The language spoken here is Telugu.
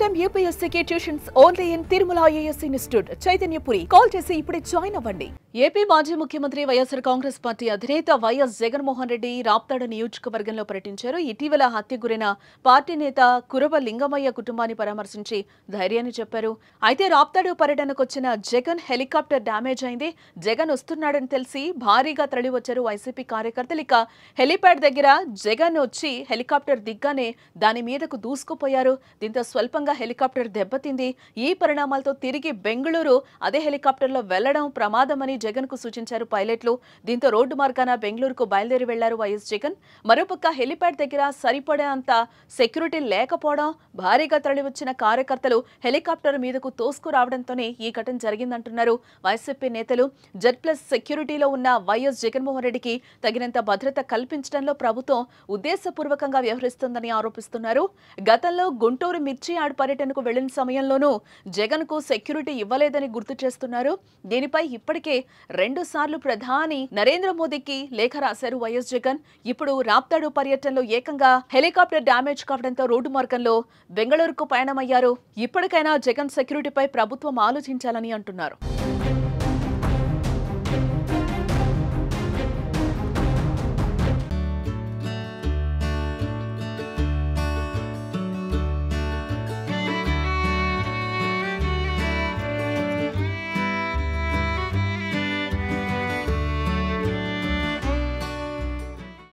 IIM UPSC tuitions only in Tirumala IAS institute Chaitanyapuri. Call చేసి ఇప్పుడే జాయిన్ అవ్వండి. ఏపీ మాజీ ముఖ్యమంత్రి వైఎస్ఆర్ కాంగ్రెస్ పార్టీ అధినేత వైఎస్ జగన్మోహన్ రెడ్డి రాప్తాడు నియోజకవర్గంలో పర్యటించారు. ఇటీవల హత్యకు గురైన పార్టీ నేత కురవ లింగమయ్య కుటుంబాన్ని పరామర్శించి ధైర్యాన్ని చెప్పారు. అయితే రాప్తాడు పర్యటనకు వచ్చిన జగన్ హెలికాప్టర్ డ్యామేజ్ అయింది. జగన్ వస్తున్నాడని తెలిసి భారీగా తరలివచ్చారు వైసీపీ కార్యకర్తలు. ఇక హెలిప్యాడ్ దగ్గర జగన్ వచ్చి హెలికాప్టర్ దిగ్గానే దాని మీదకు దూసుకుపోయారు. దీంతో స్వల్పంగా హెలికాప్టర్ దెబ్బతింది. ఈ పరిణామాలతో తిరిగి బెంగళూరు అదే హెలికాప్టర్లో వెళ్లడం ప్రమాదమని జగన్ కు సూచించారు పైలట్లు. దీంతో రోడ్డు మార్గాన బెంగళూరుకు బయలుదేరి వెళ్లారు వైఎస్ జగన్. మరోపక్క హెలిప్యాడ్ దగ్గర సరిపడేంత సెక్యూరిటీ లేకపోవడం, భారీగా తరలివచ్చిన కార్యకర్తలు హెలికాప్టర్ మీదకు తోసుకురావడంతోనే ఈ ఘటన జరిగిందంటున్నారు వైసీపీ నేతలు. జెడ్+ సెక్యూరిటీలో ఉన్న వైఎస్ జగన్మోహన్ రెడ్డికి తగినంత భద్రత కల్పించడంలో ప్రభుత్వం ఉద్దేశపూర్వకంగా వ్యవహరిస్తోందని ఆరోపిస్తున్నారు. గతంలో గుంటూరు మిర్చి యార్డ్ పర్యటనకు వెళ్లిన సమయంలోనూ జగన్ కు సెక్యూరిటీ ఇవ్వలేదని గుర్తు చేస్తున్నారు. దీనిపై ఇప్పటికే 2 సార్లు ప్రధాని నరేంద్ర మోదీకి లేఖ రాశారు వైఎస్ జగన్. ఇప్పుడు రాప్తాడు పర్యటనలో ఏకంగా హెలికాప్టర్ డ్యామేజ్ కావడంతో రోడ్డు మార్గంలో బెంగళూరుకు పయనమయ్యారు. ఇప్పటికైనా జగన్ సెక్యూరిటీపై ప్రభుత్వం ఆలోచించాలని అంటున్నారు.